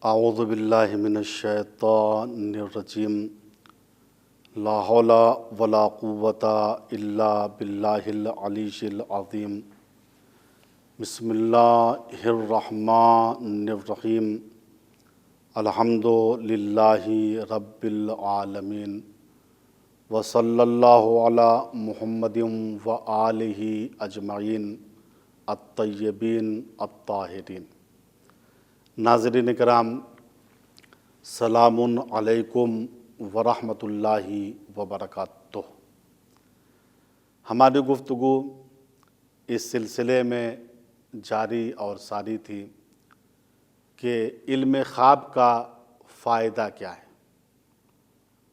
اعوذ باللہ من الشیطان الرجیم لا حول ولا قوۃ الا باللہ العلی العظیم بسم اللہ الرحمن الرحیم الحمد للہ رب العالمین وصلی اللہ علی محمد وآلہ اجمعین الطیبین الطاہرین۔ ناظرین کرام، سلام علیکم ورحمۃ اللہ وبرکاتہ۔ ہماری گفتگو اس سلسلے میں جاری اور ساری تھی کہ علم خواب کا فائدہ کیا ہے۔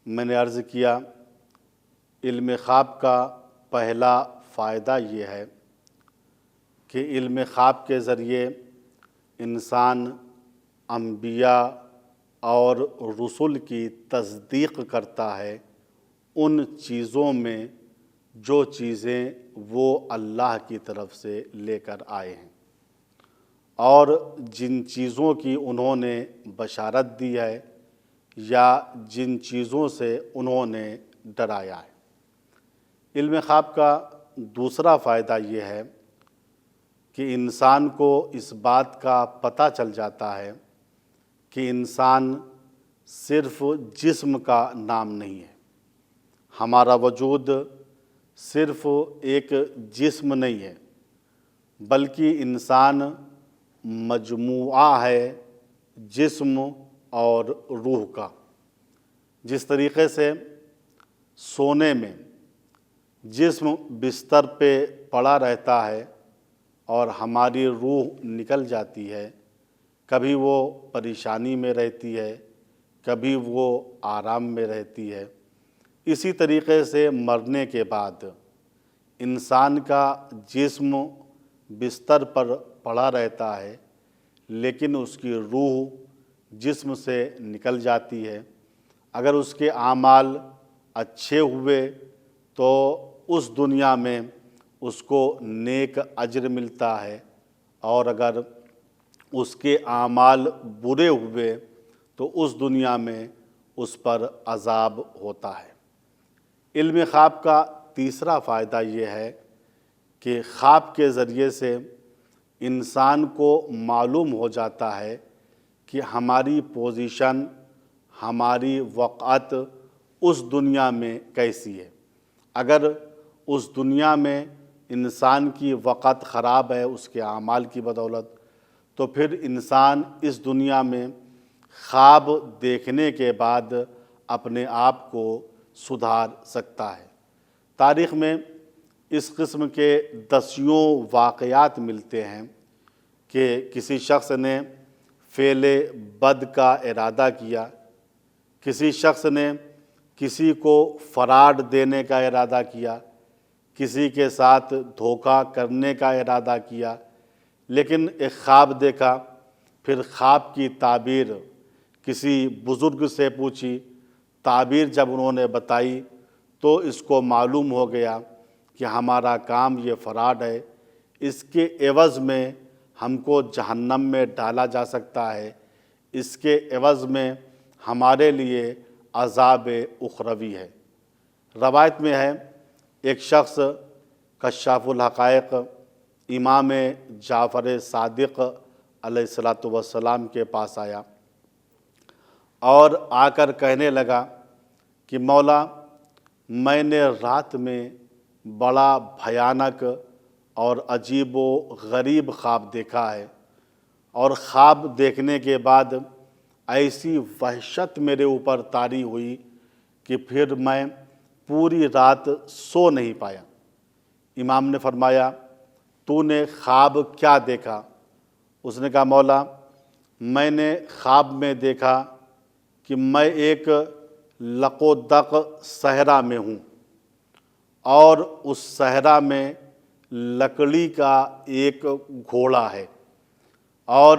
میں نے عرض کیا علم خواب کا پہلا فائدہ یہ ہے کہ علم خواب کے ذریعے انسان انبیاء اور رسول کی تصدیق کرتا ہے ان چیزوں میں جو چیزیں وہ اللہ کی طرف سے لے کر آئے ہیں اور جن چیزوں کی انہوں نے بشارت دی ہے یا جن چیزوں سے انہوں نے ڈرایا ہے۔ علم خواب کا دوسرا فائدہ یہ ہے کہ انسان کو اس بات کا پتہ چل جاتا ہے کہ انسان صرف جسم کا نام نہیں ہے۔ ہمارا وجود صرف ایک جسم نہیں ہے بلکہ انسان مجموعہ ہے جسم اور روح کا۔ جس طریقے سے سونے میں جسم بستر پہ پڑا رہتا ہے اور ہماری روح نکل جاتی ہے، کبھی وہ پریشانی میں رہتی ہے، کبھی وہ آرام میں رہتی ہے، اسی طریقے سے مرنے کے بعد انسان کا جسم بستر پر پڑا رہتا ہے لیکن اس کی روح جسم سے نکل جاتی ہے۔ اگر اس کے اعمال اچھے ہوئے تو اس دنیا میں اس کو نیک اجر ملتا ہے اور اگر اس کے اعمال برے ہوئے تو اس دنیا میں اس پر عذاب ہوتا ہے۔ علم خواب کا تیسرا فائدہ یہ ہے کہ خواب کے ذریعے سے انسان کو معلوم ہو جاتا ہے کہ ہماری پوزیشن، ہماری وقعت اس دنیا میں کیسی ہے۔ اگر اس دنیا میں انسان کی وقت خراب ہے اس کے اعمال کی بدولت، تو پھر انسان اس دنیا میں خواب دیکھنے کے بعد اپنے آپ کو سدھار سکتا ہے۔ تاریخ میں اس قسم کے دسیوں واقعات ملتے ہیں کہ کسی شخص نے فعل بد کا ارادہ کیا، کسی شخص نے کسی کو فراڈ دینے کا ارادہ کیا، کسی کے ساتھ دھوکہ کرنے کا ارادہ کیا، لیکن ایک خواب دیکھا، پھر خواب کی تعبیر کسی بزرگ سے پوچھی، تعبیر جب انہوں نے بتائی تو اس کو معلوم ہو گیا کہ ہمارا کام یہ فراڈ ہے، اس کے عوض میں ہم کو جہنم میں ڈالا جا سکتا ہے، اس کے عوض میں ہمارے لیے عذاب اخروی ہے۔ روایت میں ہے ایک شخص کشاف الحقائق امام جعفر صادق علیہ السلام کے پاس آیا اور آ کر کہنے لگا کہ مولا، میں نے رات میں بڑا بھیانک اور عجیب و غریب خواب دیکھا ہے، اور خواب دیکھنے کے بعد ایسی وحشت میرے اوپر طاری ہوئی کہ پھر میں پوری رات سو نہیں پایا۔ امام نے فرمایا، تو نے خواب کیا دیکھا؟ اس نے کہا، مولا، میں نے خواب میں دیکھا کہ میں ایک لق و دق صحرا میں ہوں اور اس صحرا میں لکڑی کا ایک گھوڑا ہے اور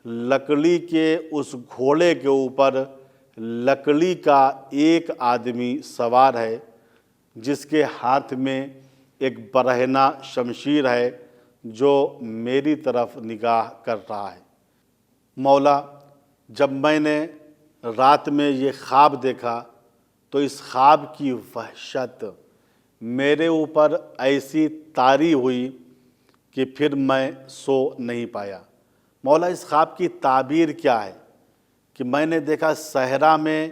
لکڑی کے اس گھوڑے کے اوپر لکڑی کا ایک آدمی سوار ہے جس کے ہاتھ میں ایک برہنہ شمشیر ہے جو میری طرف نگاہ کر رہا ہے۔ مولا، جب میں نے رات میں یہ خواب دیکھا تو اس خواب کی وحشت میرے اوپر ایسی طاری ہوئی کہ پھر میں سو نہیں پایا۔ مولا اس خواب کی تعبیر کیا ہے کہ میں نے دیکھا صحرا میں،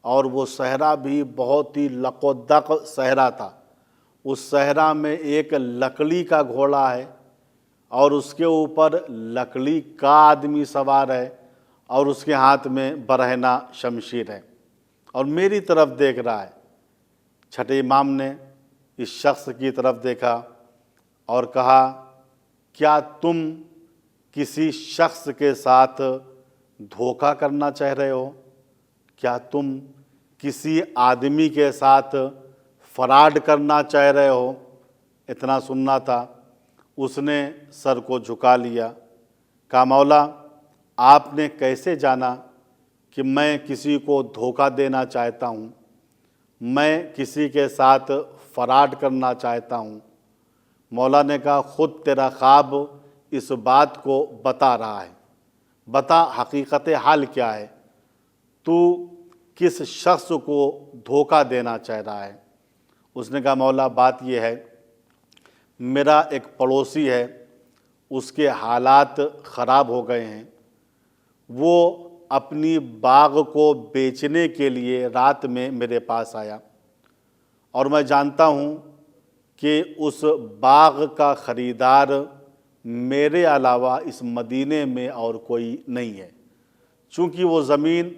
اور وہ صحرا بھی بہت ہی لق و دق صحرا تھا۔ اس صحرا میں ایک لکڑی کا گھوڑا ہے اور اس کے اوپر لکڑی کا آدمی سوار ہے اور اس کے ہاتھ میں برہنہ شمشیر ہے اور میری طرف دیکھ رہا ہے۔ چھٹے امام نے اس شخص کی طرف دیکھا اور کہا، کیا تم کسی شخص کے ساتھ دھوکہ کرنا چاہ رہے ہو؟ کیا تم کسی آدمی کے ساتھ فراڈ کرنا چاہ رہے ہو؟ اتنا سننا تھا، اس نے سر کو جھکا لیا۔ کہا، مولا آپ نے کیسے جانا کہ میں کسی کو دھوکہ دینا چاہتا ہوں، میں کسی کے ساتھ فراڈ کرنا چاہتا ہوں؟ مولا نے کہا، خود تیرا خواب اس بات کو بتا رہا ہے، بتا حقیقت حال کیا ہے، تو کس شخص کو دھوکہ دینا چاہ رہا ہے؟ اس نے کہا، مولا بات یہ ہے، میرا ایک پڑوسی ہے، اس کے حالات خراب ہو گئے ہیں، وہ اپنی باغ کو بیچنے کے لیے رات میں میرے پاس آیا اور میں جانتا ہوں کہ اس باغ کا خریدار میرے علاوہ اس مدینے میں اور کوئی نہیں ہے، چونکہ وہ زمین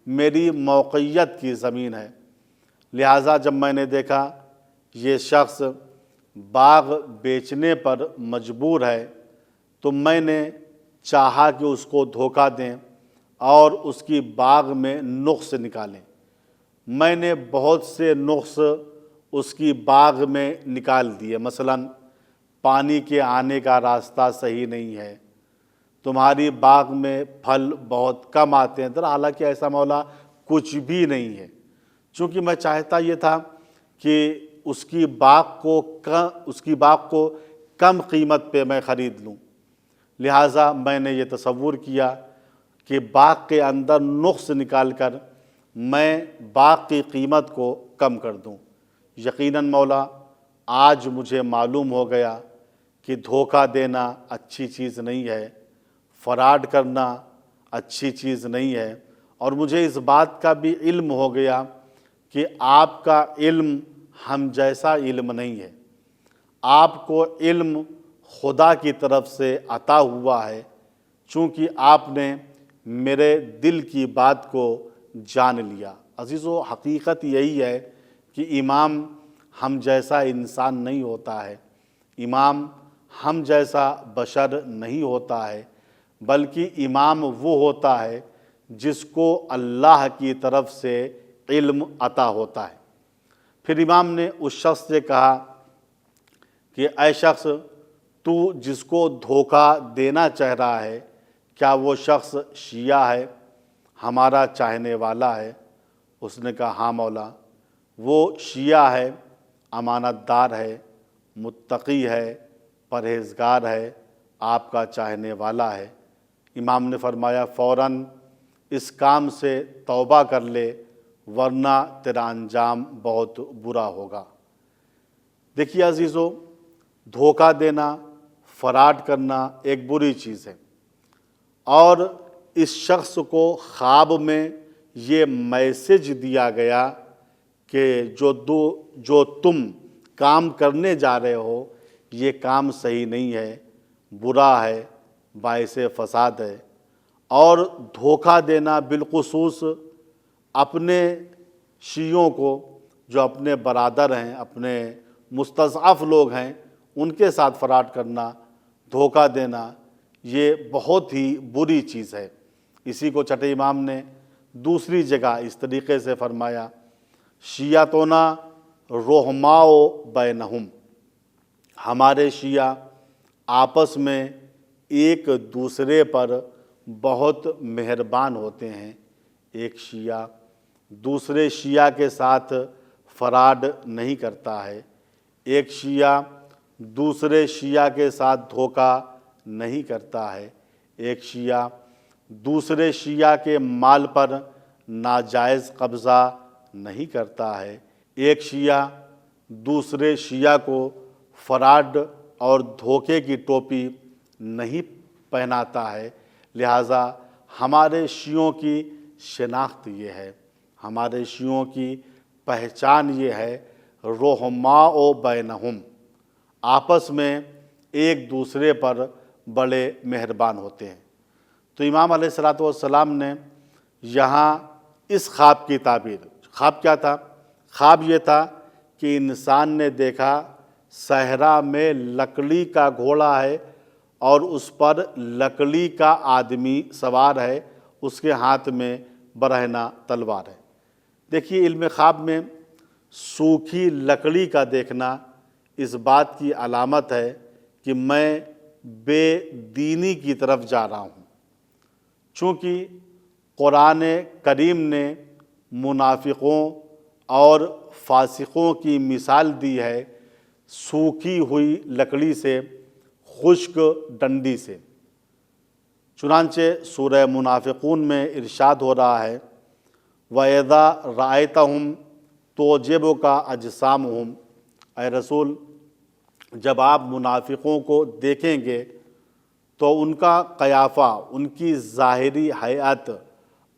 میری موقعیت کی زمین ہے۔ لہٰذا جب میں نے دیکھا یہ شخص باغ بیچنے پر مجبور ہے تو میں نے چاہا کہ اس کو دھوکہ دیں اور اس کی باغ میں نقص نکالیں۔ میں نے بہت سے نقص اس کی باغ میں نکال دیے، مثلا پانی کے آنے کا راستہ صحیح نہیں ہے، تمہاری باغ میں پھل بہت کم آتے ہیں، حالانکہ ایسا مولا کچھ بھی نہیں ہے، چونکہ میں چاہتا یہ تھا کہ اس کی باغ کو کم قیمت پہ میں خرید لوں۔ لہٰذا میں نے یہ تصور کیا کہ باغ کے اندر نقص نکال کر میں باغ کی قیمت کو کم کر دوں۔ یقیناً مولا آج مجھے معلوم ہو گیا کہ دھوکہ دینا اچھی چیز نہیں ہے، فراڈ کرنا اچھی چیز نہیں ہے، اور مجھے اس بات کا بھی علم ہو گیا کہ آپ کا علم ہم جیسا علم نہیں ہے، آپ کو علم خدا کی طرف سے عطا ہوا ہے، چونکہ آپ نے میرے دل کی بات کو جان لیا۔ عزیزو، حقیقت یہی ہے کہ امام ہم جیسا انسان نہیں ہوتا ہے، امام ہم جیسا بشر نہیں ہوتا ہے، بلکہ امام وہ ہوتا ہے جس کو اللہ کی طرف سے علم عطا ہوتا ہے۔ پھر امام نے اس شخص سے کہا کہ اے شخص، تو جس کو دھوکہ دینا چاہ رہا ہے، کیا وہ شخص شیعہ ہے، ہمارا چاہنے والا ہے؟ اس نے کہا، ہاں مولا، وہ شیعہ ہے، امانت دار ہے، متقی ہے، پرہیزگار ہے، آپ کا چاہنے والا ہے۔ امام نے فرمایا، فوراً اس کام سے توبہ کر لے ورنہ تیرا انجام بہت برا ہوگا۔ دیکھیے عزیزو، دھوکہ دینا، فراڈ کرنا ایک بری چیز ہے، اور اس شخص کو خواب میں یہ میسج دیا گیا کہ جو تم کام کرنے جا رہے ہو یہ کام صحیح نہیں ہے، برا ہے، باعث فساد ہے۔ اور دھوکہ دینا بالخصوص اپنے شیعوں کو، جو اپنے برادر ہیں، اپنے مستضعف لوگ ہیں، ان کے ساتھ فراڈ کرنا، دھوکہ دینا، یہ بہت ہی بری چیز ہے۔ اسی کو چھٹے امام نے دوسری جگہ اس طریقے سے فرمایا، شیعتنا رحماء بینہم، ہمارے شیعہ آپس میں ایک دوسرے پر بہت مہربان ہوتے ہیں، ایک شیعہ دوسرے شیعہ کے ساتھ فراڈ نہیں کرتا ہے، ایک شیعہ دوسرے شیعہ کے ساتھ دھوکہ نہیں کرتا ہے، ایک شیعہ دوسرے شیعہ کے مال پر ناجائز قبضہ نہیں کرتا ہے، ایک شیعہ دوسرے شیعہ کو فراڈ اور دھوکے کی ٹوپی نہیں پہناتا ہے۔ لہٰذا ہمارے شیعوں کی شناخت یہ ہے، ہمارے شیعوں کی پہچان یہ ہے، رحماء بینہم، آپس میں ایک دوسرے پر بڑے مہربان ہوتے ہیں۔ تو امام علیہ السلام نے یہاں اس خواب کی تعبیر، خواب کیا تھا؟ خواب یہ تھا کہ انسان نے دیکھا صحرا میں لکڑی کا گھوڑا ہے اور اس پر لکڑی کا آدمی سوار ہے، اس کے ہاتھ میں برہنہ تلوار ہے۔ دیکھیے، علم خواب میں سوکھی لکڑی کا دیکھنا اس بات کی علامت ہے کہ میں بے دینی کی طرف جا رہا ہوں، چونکہ قرآن کریم نے منافقوں اور فاسقوں کی مثال دی ہے سوکھی ہوئی لکڑی سے، خشک ڈنڈی سے۔ چنانچہ سورہ منافقون میں ارشاد ہو رہا ہے وَإِذَا رَأَيْتَهُمْ تُعْجِبُكَ أَجْسَامُهُمْ، اے رسول جب آپ منافقوں کو دیکھیں گے تو ان کا قیافہ، ان کی ظاہری حیات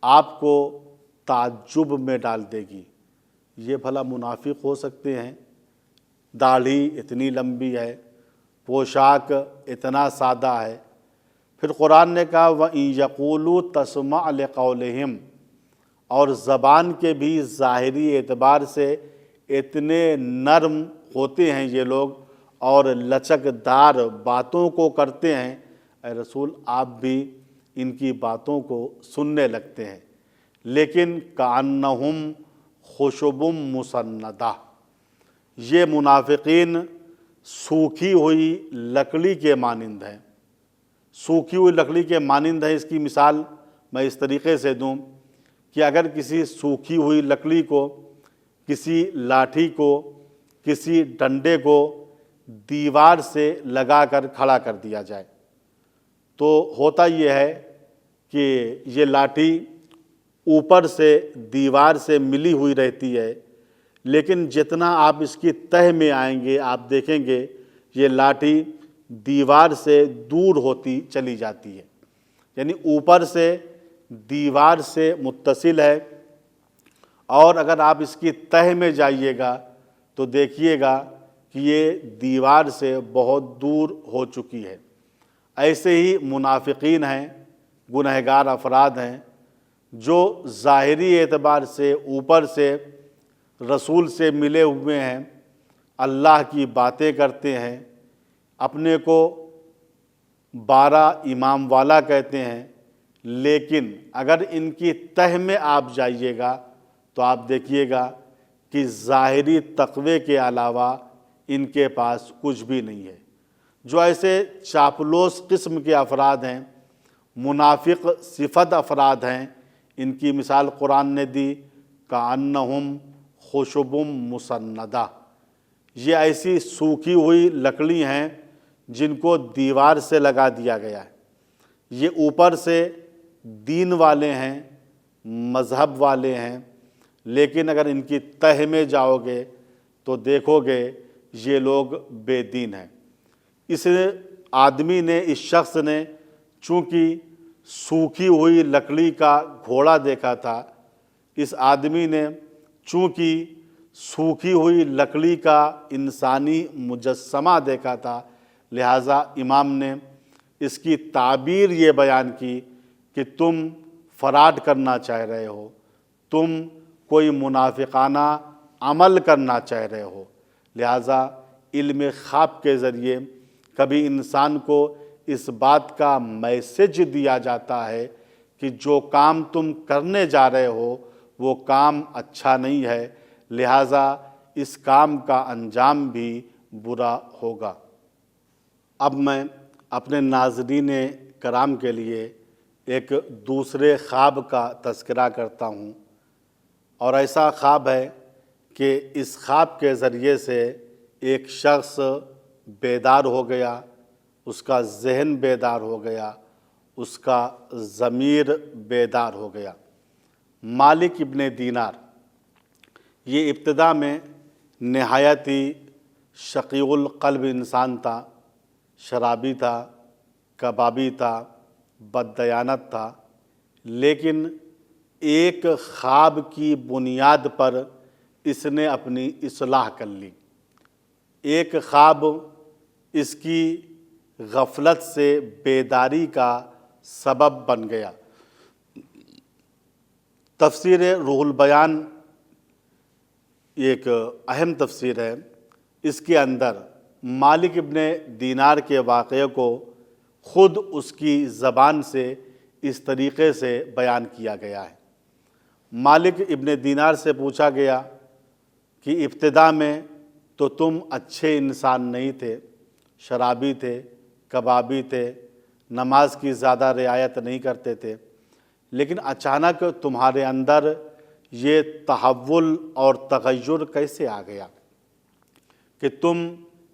آپ کو تعجب میں ڈال دے گی۔ یہ بھلا منافق ہو سکتے ہیں؟ داڑھی اتنی لمبی ہے، پوشاک اتنا سادہ ہے۔ پھر قرآن نے کہا وَإِن يَقُولُوا تَسْمَعْ لِقَوْلِهِمْ، اور زبان کے بھی ظاہری اعتبار سے اتنے نرم ہوتے ہیں یہ لوگ اور لچک دار باتوں کو کرتے ہیں، اے رسول آپ بھی ان کی باتوں کو سننے لگتے ہیں، لیکن کأنہم خشب مسندہ، یہ منافقین سوکھی ہوئی لکڑی کے مانند ہیں۔ سوکھی ہوئی لکڑی کے مانند ہے، اس کی مثال میں اس طریقے سے دوں کہ اگر کسی سوکھی ہوئی لکڑی کو، کسی لاٹھی کو، کسی ڈنڈے کو دیوار سے لگا کر کھڑا کر دیا جائے تو ہوتا یہ ہے کہ یہ لاٹھی اوپر سے دیوار سے ملی ہوئی رہتی ہے، لیکن جتنا آپ اس کی تہ میں آئیں گے آپ دیکھیں گے یہ لاٹھی دیوار سے دور ہوتی چلی جاتی ہے، یعنی اوپر سے دیوار سے متصل ہے، اور اگر آپ اس کی تہ میں جائیے گا تو دیکھیے گا کہ یہ دیوار سے بہت دور ہو چکی ہے۔ ایسے ہی منافقین ہیں، گنہگار افراد ہیں جو ظاہری اعتبار سے اوپر سے رسول سے ملے ہوئے ہیں، اللہ کی باتیں کرتے ہیں، اپنے کو 12 امام والا کہتے ہیں، لیکن اگر ان کی تہ میں آپ جائیے گا تو آپ دیکھیے گا کہ ظاہری تقوی کے علاوہ ان کے پاس کچھ بھی نہیں ہے۔ جو ایسے چاپلوس قسم کے افراد ہیں، منافق صفت افراد ہیں، ان کی مثال قرآن نے دی کأنہم خشب مسندہ، یہ ایسی سوکھی ہوئی لکڑی ہیں جن کو دیوار سے لگا دیا گیا ہے۔ یہ اوپر سے دین والے ہیں، مذہب والے ہیں، لیکن اگر ان کی تہ میں جاؤ گے تو دیکھو گے یہ لوگ بے دین ہیں۔ اس آدمی نے، اس شخص نے چونکہ سوکھی ہوئی لکڑی کا گھوڑا دیکھا تھا، اس آدمی نے چونکہ سوکھی ہوئی لکڑی کا انسانی مجسمہ دیکھا تھا، لہٰذا امام نے اس کی تعبیر یہ بیان کی کہ تم فراڈ کرنا چاہ رہے ہو، تم کوئی منافقانہ عمل کرنا چاہ رہے ہو۔ لہٰذا علم خواب کے ذریعے کبھی انسان کو اس بات کا میسج دیا جاتا ہے کہ جو کام تم کرنے جا رہے ہو وہ کام اچھا نہیں ہے، لہٰذا اس کام کا انجام بھی برا ہوگا۔ اب میں اپنے ناظرین کرام کے لیے ایک دوسرے خواب کا تذکرہ کرتا ہوں، اور ایسا خواب ہے کہ اس خواب کے ذریعے سے ایک شخص بیدار ہو گیا، اس کا ذہن بیدار ہو گیا اس کا ضمیر بیدار ہو گیا۔ مالک ابن دینار یہ ابتدا میں نہایت ہی شقی القلب انسان تھا، شرابی تھا، کبابی تھا، بددیانت تھا، لیکن ایک خواب کی بنیاد پر اس نے اپنی اصلاح کر لی۔ ایک خواب اس کی غفلت سے بیداری کا سبب بن گیا۔ تفسیر روح البیان ایک اہم تفسیر ہے۔ اس کے اندر مالک ابن دینار کے واقعے کو خود اس کی زبان سے اس طریقے سے بیان کیا گیا ہے۔ مالک ابن دینار سے پوچھا گیا کہ ابتدا میں تو تم اچھے انسان نہیں تھے، شرابی تھے، کبابی تھے، نماز کی زیادہ رعایت نہیں کرتے تھے، لیکن اچانک تمہارے اندر یہ تحول اور تغیر کیسے آ گیا کہ تم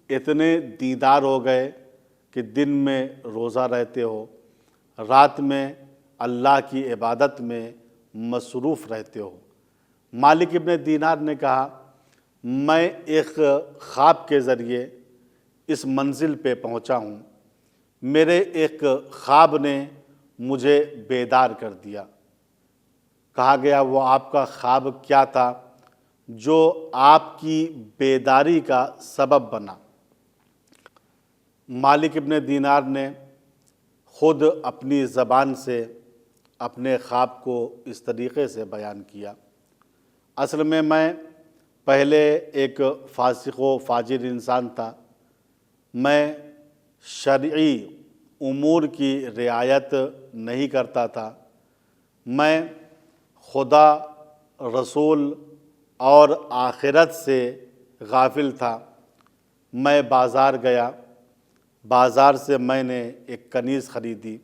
اتنے دیندار ہو گئے کہ دن میں روزہ رہتے ہو، رات میں اللہ کی عبادت میں مصروف رہتے ہو۔ مالک ابن دینار نے کہا میں ایک خواب کے ذریعے اس منزل پہ پہنچا ہوں، میرے ایک خواب نے مجھے بیدار کر دیا۔ کہا گیا وہ آپ کا خواب کیا تھا جو آپ کی بیداری کا سبب بنا؟ مالک ابن دینار نے خود اپنی زبان سے اپنے خواب کو اس طریقے سے بیان کیا۔ اصل میں پہلے ایک فاسق و فاجر انسان تھا، میں شرعی امور کی رعایت نہیں کرتا تھا، میں خدا، رسول اور آخرت سے غافل تھا۔ میں بازار گیا، بازار سے میں نے ایک کنیز خریدی۔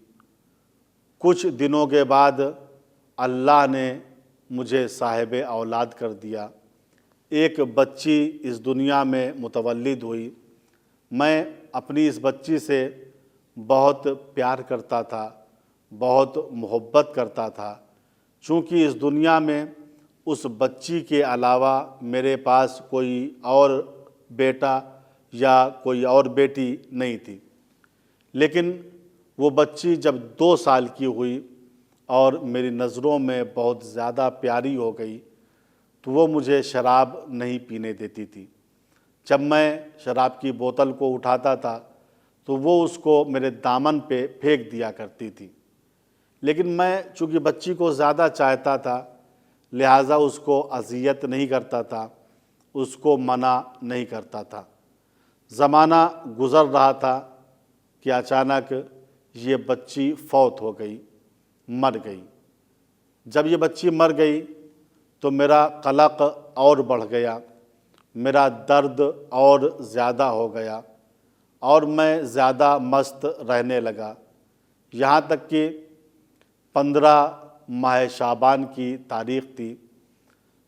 کچھ دنوں کے بعد اللہ نے مجھے صاحب اولاد کر دیا، ایک بچی اس دنیا میں متولد ہوئی۔ میں اپنی اس بچی سے بہت پیار کرتا تھا، بہت محبت کرتا تھا، چونکہ اس دنیا میں اس بچی کے علاوہ میرے پاس کوئی اور بیٹا یا کوئی اور بیٹی نہیں تھی۔ لیکن وہ بچی جب 2 سال کی ہوئی اور میری نظروں میں بہت زیادہ پیاری ہو گئی تو وہ مجھے شراب نہیں پینے دیتی تھی۔ جب میں شراب کی بوتل کو اٹھاتا تھا تو وہ اس کو میرے دامن پہ پھینک دیا کرتی تھی، لیکن میں چونکہ بچی کو زیادہ چاہتا تھا لہٰذا اس کو اذیت نہیں کرتا تھا، اس کو منع نہیں کرتا تھا۔ زمانہ گزر رہا تھا کہ اچانک یہ بچی فوت ہو گئی، مر گئی۔ جب یہ بچی مر گئی تو میرا قلق اور بڑھ گیا، میرا درد اور زیادہ ہو گیا اور میں زیادہ مست رہنے لگا، یہاں تک کہ 15 ماہ شعبان کی تاریخ تھی۔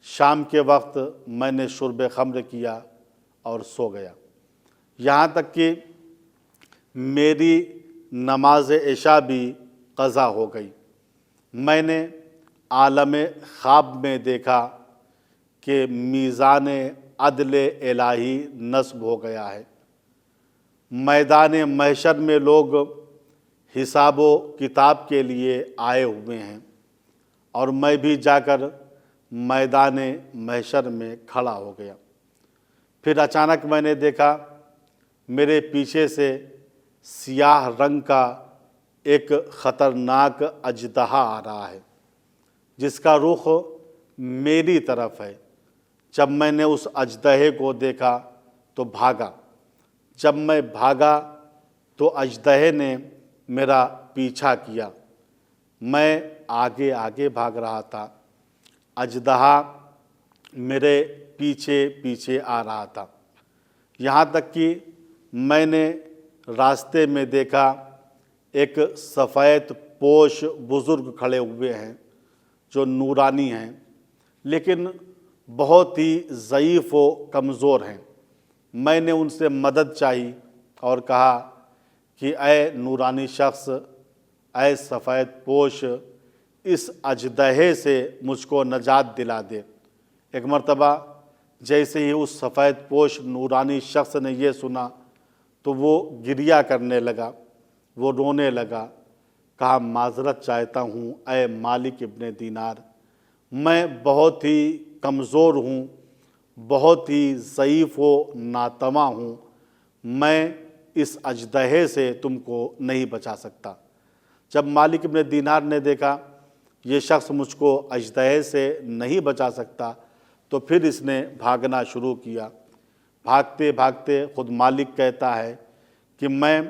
شام کے وقت میں نے شرب خمر کیا اور سو گیا، یہاں تک کہ میری نماز عشاء بھی قضا ہو گئی۔ میں نے عالم خواب میں دیکھا کہ میزان عدل الہی نصب ہو گیا ہے، میدان محشر میں لوگ حساب و کتاب کے لیے آئے ہوئے ہیں اور میں بھی جا کر میدان محشر میں کھڑا ہو گیا۔ پھر اچانک میں نے دیکھا میرے پیچھے سے سیاہ رنگ کا ایک خطرناک اژدہا آ رہا ہے جس کا رخ میری طرف ہے۔ جب میں نے اس اژدہے کو دیکھا تو بھاگا، جب میں بھاگا تو اژدہے نے میرا پیچھا کیا، میں آگے آگے بھاگ رہا تھا، اژدہا میرے پیچھے پیچھے آ رہا تھا، یہاں تک کہ میں نے راستے میں دیکھا ایک سفید پوش بزرگ کھڑے ہوئے ہیں جو نورانی ہیں لیکن بہت ہی ضعیف و کمزور ہیں۔ میں نے ان سے مدد چاہی اور کہا کہ اے نورانی شخص اے سفید پوش اس اژدہے سے مجھ کو نجات دلا دے۔ ایک مرتبہ جیسے ہی اس سفید پوش نورانی شخص نے یہ سنا تو وہ گریہ کرنے لگا، وہ رونے لگا، کہا معذرت چاہتا ہوں اے مالک ابن دینار، میں بہت ہی کمزور ہوں، بہت ہی ضعیف و ناتواں ہوں، میں اس اژدہے سے تم کو نہیں بچا سکتا۔ جب مالک ابن دینار نے دیکھا یہ شخص مجھ کو اژدہے سے نہیں بچا سکتا تو پھر اس نے بھاگنا شروع کیا۔ بھاگتے بھاگتے خود مالک کہتا ہے کہ میں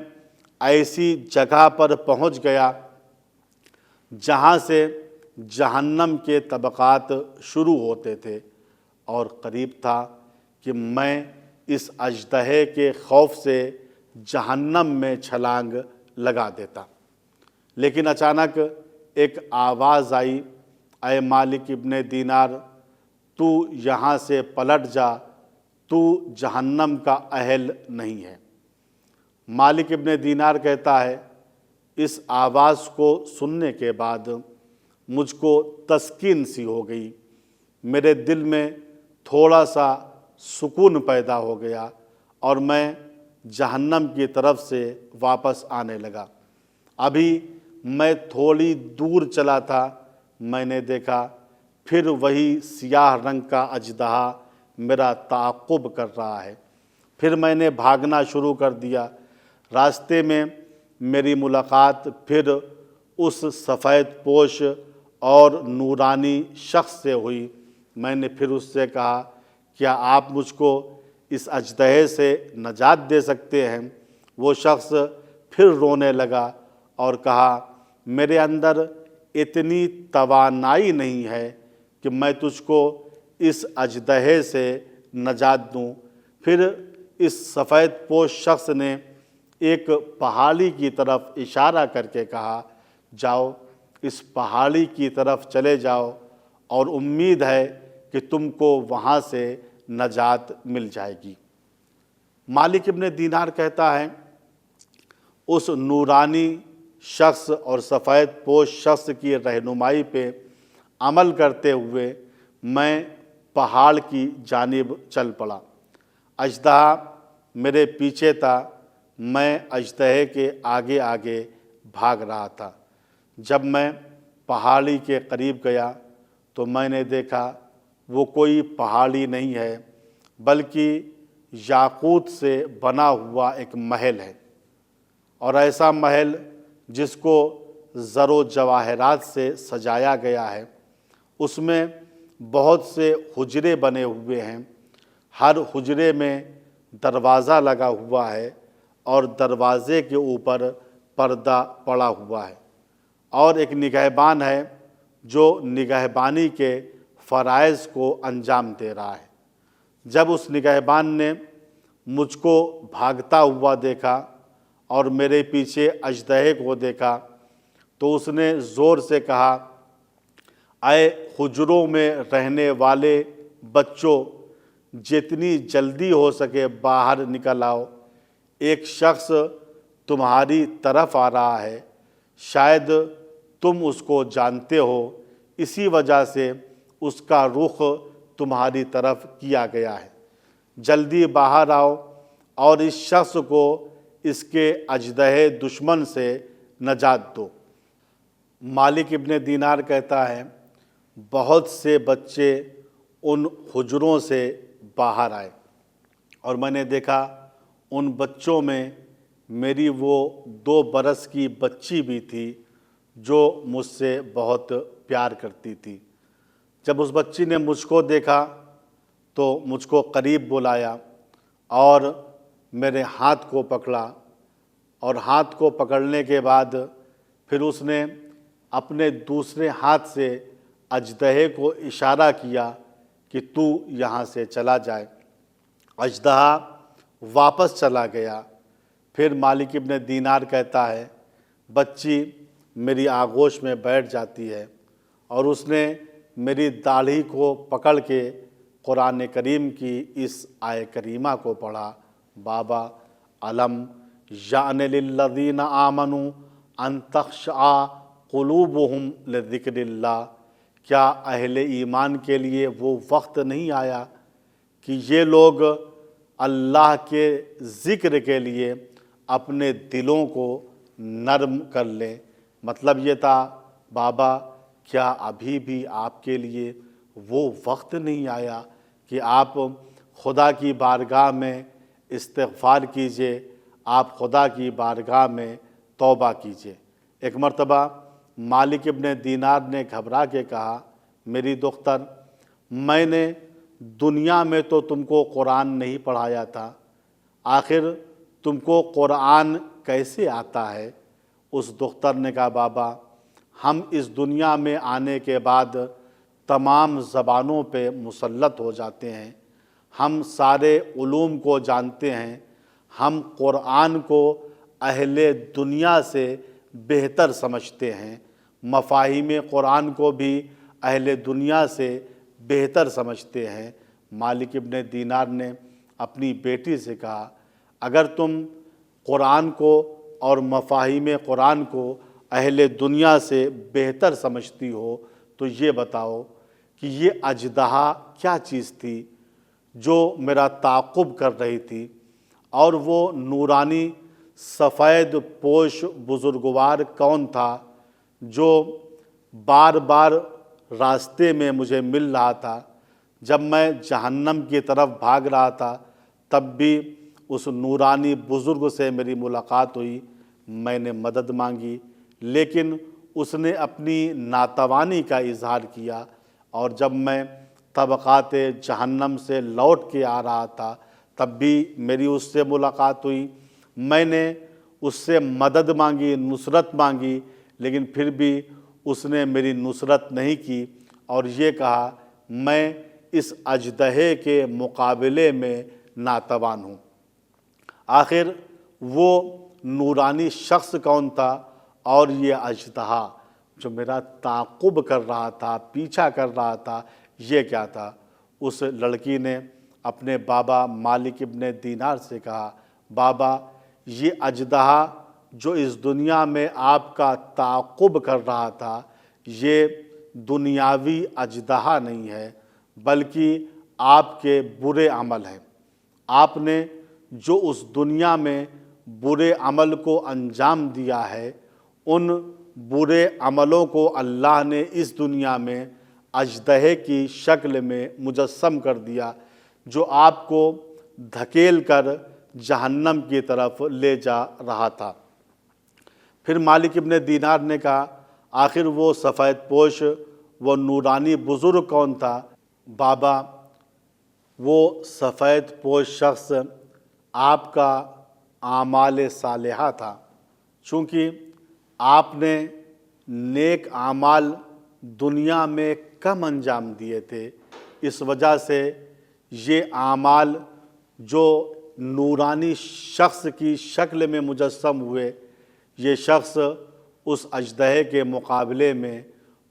ایسی جگہ پر پہنچ گیا جہاں سے جہنم کے طبقات شروع ہوتے تھے، اور قریب تھا کہ میں اس اژدہے کے خوف سے جہنم میں چھلانگ لگا دیتا۔ لیکن اچانک ایک آواز آئی، اے مالک ابن دینار، تو یہاں سے پلٹ جا، تو جہنم کا اہل نہیں ہے۔ مالک ابن دینار کہتا ہے اس آواز کو سننے کے بعد مجھ کو تسکین سی ہو گئی، میرے دل میں تھوڑا سا سکون پیدا ہو گیا اور میں جہنم کی طرف سے واپس آنے لگا۔ ابھی میں تھوڑی دور چلا تھا، میں نے دیکھا پھر وہی سیاہ رنگ کا اژدہا میرا تعاقب کر رہا ہے۔ پھر میں نے بھاگنا شروع کر دیا۔ راستے میں میری ملاقات پھر اس سفید پوش اور نورانی شخص سے ہوئی۔ میں نے پھر اس سے کہا کیا آپ مجھ کو اس اژدہے سے نجات دے سکتے ہیں؟ وہ شخص پھر رونے لگا اور کہا میرے اندر اتنی توانائی نہیں ہے کہ میں تجھ کو اس اژدہے سے نجات دوں۔ پھر اس سفید پوش شخص نے ایک پہاڑی کی طرف اشارہ کر کے کہا جاؤ، اس پہاڑی کی طرف چلے جاؤ اور امید ہے کہ تم کو وہاں سے نجات مل جائے گی۔ مالک ابن دینار کہتا ہے اس نورانی شخص اور سفید پوش شخص کی رہنمائی پہ عمل کرتے ہوئے میں پہاڑ کی جانب چل پڑا۔ اژدہا میرے پیچھے تھا، میں اژدہے کے آگے آگے بھاگ رہا تھا۔ جب میں پہاڑی کے قریب گیا تو میں نے دیکھا وہ کوئی پہاڑی نہیں ہے بلکہ یاقوت سے بنا ہوا ایک محل ہے، اور ایسا محل جس کو زر و جواہرات سے سجایا گیا ہے۔ اس میں بہت سے حجرے بنے ہوئے ہیں، ہر حجرے میں دروازہ لگا ہوا ہے اور دروازے کے اوپر پردہ پڑا ہوا ہے، اور ایک نگہبان ہے جو نگہبانی کے فرائض کو انجام دے رہا ہے۔ جب اس نگہبان نے مجھ کو بھاگتا ہوا دیکھا اور میرے پیچھے اژدہے کو دیکھا تو اس نے زور سے کہا اے حجروں میں رہنے والے بچوں، جتنی جلدی ہو سکے باہر نکل آؤ، ایک شخص تمہاری طرف آ رہا ہے، شاید تم اس کو جانتے ہو، اسی وجہ سے اس کا رخ تمہاری طرف کیا گیا ہے، جلدی باہر آؤ اور اس شخص کو اس کے اژدہے دشمن سے نجات دو۔ مالک ابن دینار کہتا ہے بہت سے بچے ان حجروں سے باہر آئے اور میں نے دیکھا ان بچوں میں میری وہ 2 برس کی بچی بھی تھی جو مجھ سے بہت پیار کرتی تھی۔ جب اس بچی نے مجھ کو دیکھا تو مجھ کو قریب بلایا اور میرے ہاتھ کو پکڑا، اور ہاتھ کو پکڑنے کے بعد پھر اس نے اپنے دوسرے ہاتھ سے اژدہے کو اشارہ کیا کہ تو یہاں سے چلا جائے۔ اژدہا واپس چلا گیا۔ پھر مالک ابن دینار کہتا ہے بچی میری آغوش میں بیٹھ جاتی ہے اور اس نے میری داڑھی کو پکڑ کے قرآن کریم کی اس آیہ کریمہ کو پڑھا، بابا علم یعن للذین آمنوا ان تخشع قلوبہم لذکر اللہ، کیا اہل ایمان کے لیے وہ وقت نہیں آیا کہ یہ لوگ اللہ کے ذکر کے لیے اپنے دلوں کو نرم کر لیں؟ مطلب یہ تھا، بابا کیا ابھی بھی آپ کے لیے وہ وقت نہیں آیا کہ آپ خدا کی بارگاہ میں استغفار کیجئے، آپ خدا کی بارگاہ میں توبہ کیجئے؟ ایک مرتبہ مالک ابن دینار نے گھبرا کے کہا، میری دختر، میں نے دنیا میں تو تم کو قرآن نہیں پڑھایا تھا، آخر تم کو قرآن کیسے آتا ہے؟ اس دختر نے کہا، بابا ہم اس دنیا میں آنے کے بعد تمام زبانوں پہ مسلط ہو جاتے ہیں، ہم سارے علوم کو جانتے ہیں، ہم قرآن کو اہل دنیا سے بہتر سمجھتے ہیں، مفاہیم قرآن کو بھی اہل دنیا سے بہتر سمجھتے ہیں۔ مالک ابن دینار نے اپنی بیٹی سے کہا، اگر تم قرآن کو اور مفاہیم قرآن کو اہل دنیا سے بہتر سمجھتی ہو تو یہ بتاؤ کہ یہ اژدہا کیا چیز تھی جو میرا تعاقب کر رہی تھی، اور وہ نورانی سفید پوش بزرگوار کون تھا جو بار بار راستے میں مجھے مل رہا تھا؟ جب میں جہنم کی طرف بھاگ رہا تھا تب بھی اس نورانی بزرگ سے میری ملاقات ہوئی، میں نے مدد مانگی، لیکن اس نے اپنی ناتوانی کا اظہار کیا، اور جب میں طبقات جہنم سے لوٹ کے آ رہا تھا تب بھی میری اس سے ملاقات ہوئی، میں نے اس سے مدد مانگی، نصرت مانگی، لیکن پھر بھی اس نے میری نصرت نہیں کی، اور یہ کہا میں اس اژدہے کے مقابلے میں ناتوان ہوں۔ آخر وہ نورانی شخص کون تھا اور یہ اژدہا جو میرا تعاقب کر رہا تھا، پیچھا کر رہا تھا، یہ کیا تھا؟ اس لڑکی نے اپنے بابا مالک ابن دینار سے کہا، بابا یہ اژدہا جو اس دنیا میں آپ کا تعاقب کر رہا تھا یہ دنیاوی اژدہا نہیں ہے، بلکہ آپ کے برے عمل ہیں۔ آپ نے جو اس دنیا میں برے عمل کو انجام دیا ہے، ان برے عملوں کو اللہ نے اس دنیا میں اژدہے کی شکل میں مجسم کر دیا، جو آپ کو دھکیل کر جہنم کی طرف لے جا رہا تھا۔ پھر مالک ابن دینار نے کہا، آخر وہ سفید پوش، وہ نورانی بزرگ کون تھا؟ بابا وہ سفید پوش شخص آپ کا اعمال صالحہ تھا، چونکہ آپ نے نیک اعمال دنیا میں کم انجام دیے تھے، اس وجہ سے یہ اعمال جو نورانی شخص کی شکل میں مجسم ہوئے، یہ شخص اس اژدہے کے مقابلے میں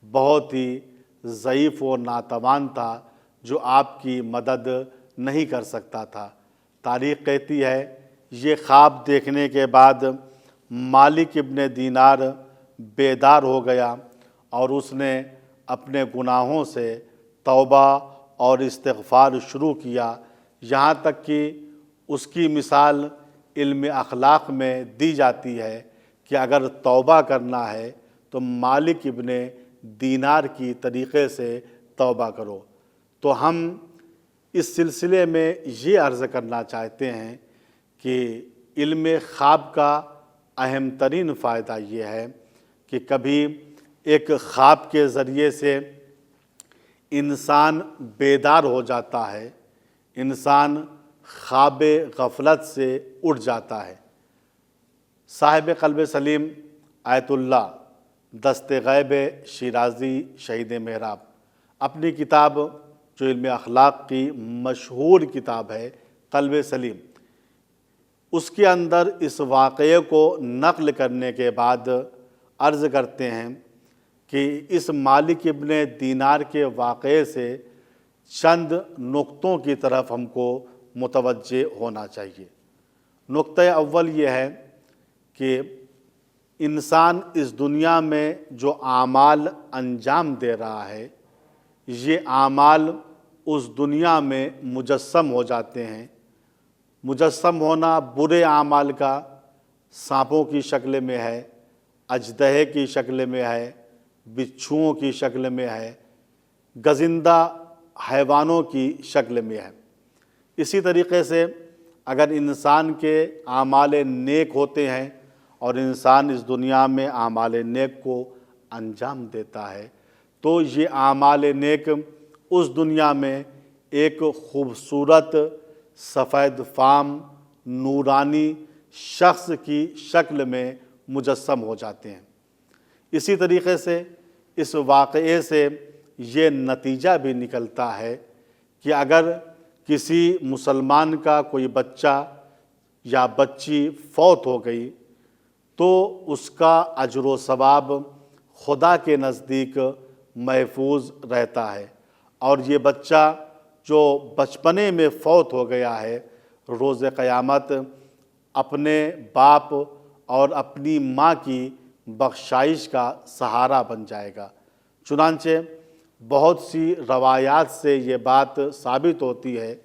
بہت ہی ضعیف و ناتوان تھا، جو آپ کی مدد نہیں کر سکتا تھا۔ تاریخ کہتی ہے یہ خواب دیکھنے کے بعد مالک ابن دینار بیدار ہو گیا، اور اس نے اپنے گناہوں سے توبہ اور استغفار شروع کیا، یہاں تک کہ اس کی مثال علم اخلاق میں دی جاتی ہے کہ اگر توبہ کرنا ہے تو مالک ابن دینار کی طریقے سے توبہ کرو۔ تو ہم اس سلسلے میں یہ عرض کرنا چاہتے ہیں کہ علم خواب کا اہم ترین فائدہ یہ ہے کہ کبھی ایک خواب کے ذریعے سے انسان بیدار ہو جاتا ہے، انسان خواب غفلت سے اٹھ جاتا ہے۔ صاحب قلب سلیم آیت اللہ دست غیب شیرازی شہید محراب اپنی کتاب جو علم اخلاق کی مشہور کتاب ہے قلب سلیم، اس کے اندر اس واقعے کو نقل کرنے کے بعد عرض کرتے ہیں کہ اس مالک ابن دینار کے واقعے سے چند نقطوں کی طرف ہم کو متوجہ ہونا چاہیے۔ نقطہ اول یہ ہے کہ انسان اس دنیا میں جو اعمال انجام دے رہا ہے یہ اعمال اس دنیا میں مجسم ہو جاتے ہیں۔ مجسم ہونا برے اعمال کا سانپوں کی شکل میں ہے، اژدہے کی شکل میں ہے، بچھوؤں کی شکل میں ہے، گزندہ حیوانوں کی شکل میں ہے۔ اسی طریقے سے اگر انسان کے اعمال نیک ہوتے ہیں اور انسان اس دنیا میں اعمال نیک کو انجام دیتا ہے تو یہ اعمال نیک اس دنیا میں ایک خوبصورت سفید فام نورانی شخص کی شکل میں مجسم ہو جاتے ہیں۔ اسی طریقے سے اس واقعے سے یہ نتیجہ بھی نکلتا ہے کہ اگر کسی مسلمان کا کوئی بچہ یا بچی فوت ہو گئی تو اس کا اجر و ثواب خدا کے نزدیک محفوظ رہتا ہے، اور یہ بچہ جو بچپنے میں فوت ہو گیا ہے روز قیامت اپنے باپ اور اپنی ماں کی بخشائش کا سہارا بن جائے گا۔ چنانچہ بہت سی روایات سے یہ بات ثابت ہوتی ہے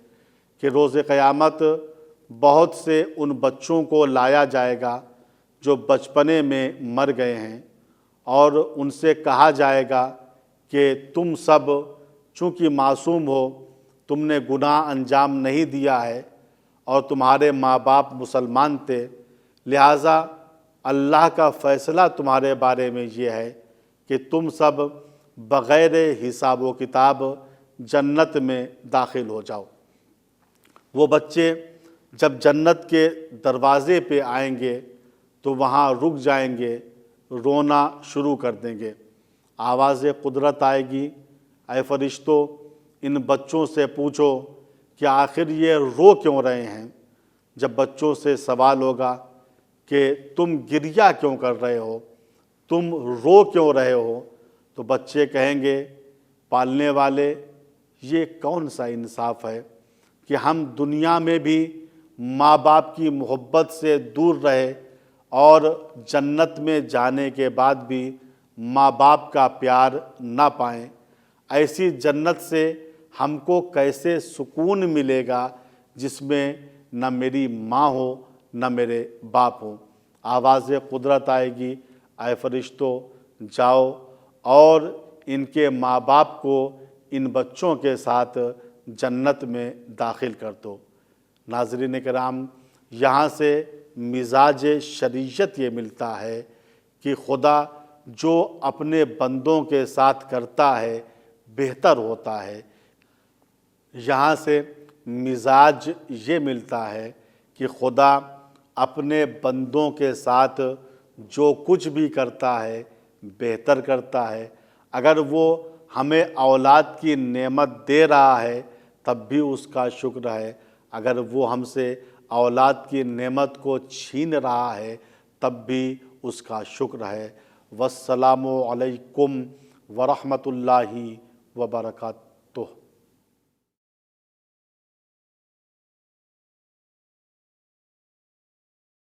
کہ روز قیامت بہت سے ان بچوں کو لایا جائے گا جو بچپنے میں مر گئے ہیں، اور ان سے کہا جائے گا کہ تم سب چونکہ معصوم ہو، تم نے گناہ انجام نہیں دیا ہے اور تمہارے ماں باپ مسلمان تھے، لہٰذا اللہ کا فیصلہ تمہارے بارے میں یہ ہے کہ تم سب بغیر حساب و کتاب جنت میں داخل ہو جاؤ۔ وہ بچے جب جنت کے دروازے پہ آئیں گے تو وہاں رک جائیں گے، رونا شروع کر دیں گے۔ آواز قدرت آئے گی، اے فرشتوں ان بچوں سے پوچھو کہ آخر یہ رو کیوں رہے ہیں۔ جب بچوں سے سوال ہوگا کہ تم گریہ کیوں کر رہے ہو، تم رو کیوں رہے ہو، تو بچے کہیں گے پالنے والے یہ کون سا انصاف ہے کہ ہم دنیا میں بھی ماں باپ کی محبت سے دور رہے اور جنت میں جانے کے بعد بھی ماں باپ کا پیار نہ پائیں۔ ایسی جنت سے ہم کو کیسے سکون ملے گا جس میں نہ میری ماں ہو نہ میرے باپ ہو۔ آواز قدرت آئے گی، اے فرشتوں جاؤ اور ان کے ماں باپ کو ان بچوں کے ساتھ جنت میں داخل کر دو۔ ناظرین کرام، یہاں سے مزاج شریعت یہ ملتا ہے کہ خدا جو اپنے بندوں کے ساتھ کرتا ہے بہتر ہوتا ہے۔ یہاں سے مزاج یہ ملتا ہے کہ خدا اپنے بندوں کے ساتھ جو کچھ بھی کرتا ہے بہتر کرتا ہے۔ اگر وہ ہمیں اولاد کی نعمت دے رہا ہے تب بھی اس کا شکر ہے، اگر وہ ہم سے اولاد کی نعمت کو چھین رہا ہے تب بھی اس کا شکر ہے۔ والسلام علیکم ورحمۃ اللہ وبرکاتہ۔